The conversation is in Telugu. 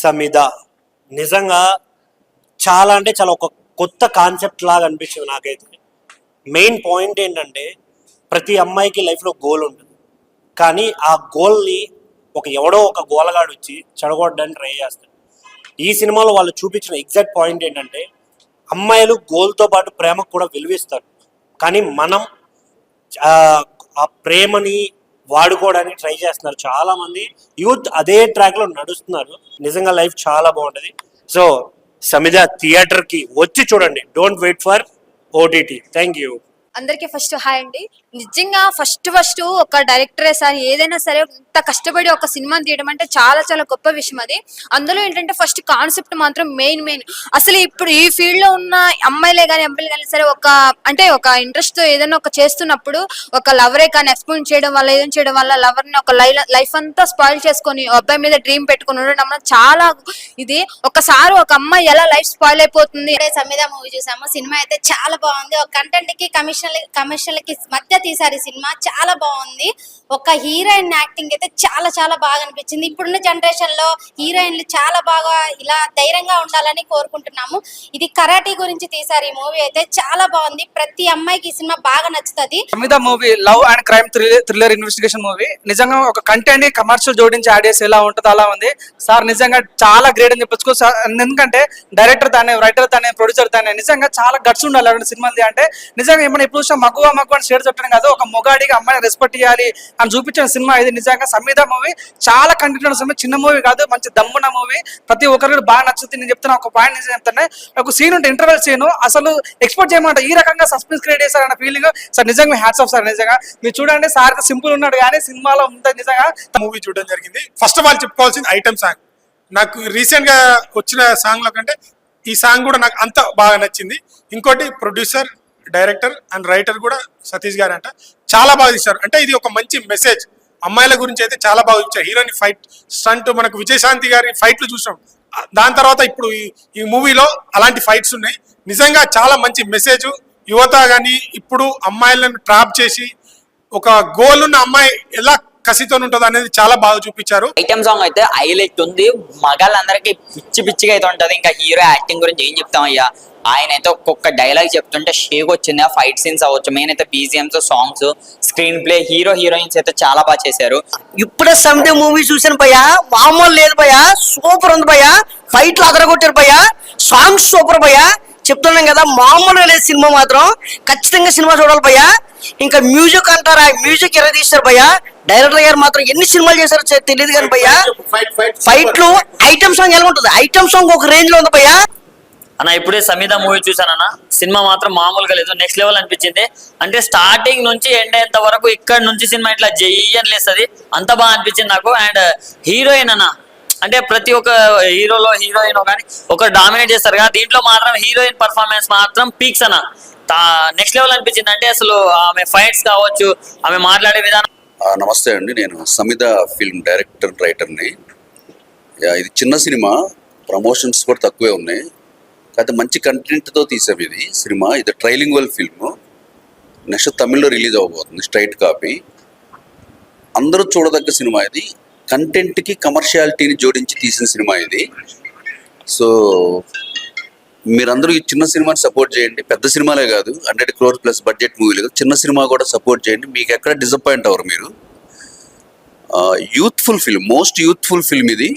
సమిద నిజంగా చాలా అంటే చాలా ఒక కొత్త కాన్సెప్ట్ లాగా అనిపించింది నాకైతే. మెయిన్ పాయింట్ ఏంటంటే ప్రతి అమ్మాయికి లైఫ్లో గోల్ ఉంటుంది, కానీ ఆ గోల్ని ఎవడో ఒక గోలగాడు వచ్చి చెడగొట్టడానికి ట్రై చేస్తాడు. ఈ సినిమాలో వాళ్ళు చూపించిన ఎగ్జాక్ట్ పాయింట్ ఏంటంటే అమ్మాయిలు గోల్తో పాటు ప్రేమకు కూడా విలువిస్తారు, కానీ మనం ఆ ప్రేమని వాడుకోవడానికి ట్రై చేస్తున్నారు. చాలా మంది యూత్ అదే ట్రాక్ లో నడుస్తున్నారు. నిజంగా లైఫ్ చాలా బాగుంటది. సో సమిద థియేటర్ కి వచ్చి చూడండి, don't wait for OTT. Thank you. అందరికీ ఫస్ట్ హాయ్ అండి. నిజంగా ఫస్ట్ ఒక డైరెక్టరే సార్ ఏదైనా సరే ఇంత కష్టపడి ఒక సినిమాని తీయడం అంటే చాలా చాలా గొప్ప విషయం అది. అందులో ఏంటంటే ఫస్ట్ కాన్సెప్ట్ మాత్రం మెయిన్ అసలు ఇప్పుడు ఈ ఫీల్డ్ లో ఉన్న అమ్మాయిలే కానీ అబ్బాయిలు కానీ సరే ఒక ఇంట్రెస్ట్ తో ఏదైనా ఒక చేస్తున్నప్పుడు ఒక లవరే కానీ ఎక్స్ప్లెయిన్ చేయడం వల్ల ఏదైనా చేయడం వల్ల లవర్ ని ఒక లైఫ్ అంతా స్పాయిల్ చేసుకొని అబ్బాయి మీద డ్రీమ్ పెట్టుకుని ఉండడం చాలా ఇది. ఒకసారి ఒక అమ్మాయి ఎలా లైఫ్ స్పాయిల్ అయిపోతుంది. సమిద మూవీ చూసాము. సినిమా అయితే చాలా బాగుంది. ఒక కంటెంట్ కి కమర్షియల్ కి మధ్య తీసారు. సినిమా చాలా బాగుంది. ఒక హీరోయిన్ యాక్టింగ్ అయితే చాలా చాలా బాగా అనిపించింది. ఇప్పుడున్న జనరేషన్ లో హీరోయిన్లు చాలా బాగా ఇలా ధైర్యంగా ఉండాలని కోరుకుంటున్నాము. ఇది కరాటీ గురించి తీసారు. ఈ మూవీ అయితే చాలా బాగుంది. ప్రతి అమ్మాయికి ఈ సినిమా బాగా నచ్చుతుంది. సమిద movie love and crime thriller investigation movie. నిజంగా ఒక కంటెంట్ కమర్షియల్ జోడించి యాడ్ చేసి ఎలా ఉంటుందో అలా ఉంది సార్. నిజంగా చాలా గ్రేట్ అని చెప్పొచ్చు. ఎందుకంటే డైరెక్టర్ తానే, రైటర్ తానే, ప్రొడ్యూసర్ తానే నిజంగా చాలా గట్స్ ఉండాలి అలాంటి సినిమాది. అంటే నిజంగా ఏమైనా ఇప్పుడు మగువ అని షేర్ చెప్పడం కాదు, ఒక మొగాడికి అమ్మాయిని రెస్పెక్ట్ చేయాలి అని చూపించిన సినిమా ఇది. నిజంగా సమిద మూవీ చాలా కంటెంట్ ఉన్న సినిమా, చిన్న మూవీ కాదు, మంచి దమ్మున్న మూవీ. ప్రతి ఒక్కరికి బాగా నచ్చుతుంది. నేను చెప్తున్నా ఒక పాయింట్ నిజం చెప్తానే, ఒక సీన్ ఉంటే ఇంటర్వెల్ సీన్ అసలు ఎక్స్పెక్ట్ చేయమంట ఈ రకంగా సస్పెన్స్ క్రియేట్ చేశారన్న ఫీలింగ్ సార్. నిజంగా హ్యాట్స్ ఆఫ్ సార్. నిజంగా మీరు చూడండి సార్ సింపుల్ ఉన్నాడు కానీ సినిమాలో ఉంటుంది. నిజంగా మూవీ చూడడం జరిగింది. ఫస్ట్ ఆఫ్ ఆల్ చెప్పుకోవాల్సింది ఐటమ్ సాంగ్. నాకు రీసెంట్ గా వచ్చిన సాంగ్ లో కంటే ఈ సాంగ్ కూడా నాకు అంత బాగా నచ్చింది. ఇంకోటి ప్రొడ్యూసర్, డైరెక్టర్ అండ్ రైటర్ కూడా సతీష్ గారు అంట చాలా బాగా తీశారు. అంటే ఇది ఒక మంచి మెసేజ్ అమ్మాయిల గురించి అయితే చాలా బాగా ఇచ్చారు. హీరోయిన్ ఫైట్ స్టంట్ మనకు విజయశాంతి గారి ఫైట్లు చూసాం. దాని తర్వాత ఇప్పుడు ఈ మూవీలో అలాంటి ఫైట్స్ ఉన్నాయి. నిజంగా చాలా మంచి మెసేజ్. యువత కానీ ఇప్పుడు అమ్మాయిలను ట్రాప్ చేసి ఒక గోల్ ఉన్న అమ్మాయి ఎలా కసితో ఉంటుంది అనేది చాలా బాగా చూపించారు. ఐటమ్ సాంగ్ అయితే హైలైట్ ఉంది. మగాళ్ళందరికీ పిచ్చిగా అయితే ఉంటది. ఇంకా హీరో యాక్టింగ్ గురించి ఏం చెప్తాం అయ్యా. ఆయన అయితే ఒక్కొక్క డైలాగ్ చెప్తుంటే షేక్ వచ్చింది. ఆ ఫైట్ సీన్స్ అవ్వచ్చు, మెయిన్ అయితే BGMs, songs, screen play, heroines అయితే చాలా బాగా చేశారు. ఇప్పుడే సమితి మూవీ చూసాను భయ్యా, మామూలు లేదు భయ్యా, సూపర్ ఉంది భయ్యా. ఫైట్లు అదరగొట్టారు భయ్యా, సాంగ్స్ సూపర్ భయ్యా. చెప్తున్నాం కదా, మామూలుగా లేదు సినిమా మాత్రం. ఖచ్చితంగా సినిమా చూడాలి భయ్యా. ఇంకా మ్యూజిక్ అంటారా, మ్యూజిక్ ఎలా తీస్తారు భయ్యా. డైరెక్టర్ గారు మాత్రం ఎన్ని సినిమాలు చేశారో తెలియదు కానీ భయ్యా, ఫైట్లు ఐటమ్ సాంగ్ ఎలా ఉంటుంది, ఐటమ్ సాంగ్ ఒక రేంజ్ లో ఉంది భయ్యా. అన్న ఇప్పుడే సమిద మూవీ చూసానన్న, సినిమా మాత్రం మామూలుగా లేదు, నెక్స్ట్ లెవెల్ అనిపించింది. అంటే స్టార్టింగ్ నుంచి ఎండ్ అయ్యేంత వరకు ఇక్కడ నుంచి సినిమా ఇట్లా జయ్యని లేస్తుంది, అంత బాగా అనిపించింది నాకు. అండ్ హీరోయిన్ అన్న, అంటే ప్రతి ఒక్క హీరోలో హీరోయిన్ కానీ ఒక డామినేట్ చేస్తారు కదా, దీంట్లో మాత్రం హీరోయిన్ పర్ఫార్మెన్స్ మాత్రం పీక్స్ అన్న, నెక్స్ట్ లెవెల్ అనిపించింది. అంటే అసలు ఆమె ఫైట్స్ కావచ్చు, ఆమె మాట్లాడే విధానం. నమస్తే అండి, నేను సమిద ఫిల్మ్ డైరెక్టర్, రైటర్ని. ఇది చిన్న సినిమా, ప్రమోషన్స్ కూడా తక్కువే ఉన్నాయి, కాకపోతే మంచి కంటెంట్తో తీసాం ఇది సినిమా. ఇది ట్రైలింగ్వల్ ఫిల్మ్, నెక్స్ట్ తమిళ్లో రిలీజ్ అవ్వబోతుంది, స్ట్రైట్ కాపీ. అందరూ చూడదగ్గ సినిమా ఇది. కంటెంట్కి కమర్షియాలిటీని జోడించి తీసిన సినిమా ఇది. సో మీరందరూ ఈ చిన్న సినిమాని సపోర్ట్ చేయండి. పెద్ద సినిమాలే కాదు, 100 crore ప్లస్ బడ్జెట్ మూవీలు కాదు, చిన్న సినిమా కూడా సపోర్ట్ చేయండి. మీకు ఎక్కడ డిసప్పాయింట్ అవ్వరు మీరు. Youthful film, most youthful film ఇది.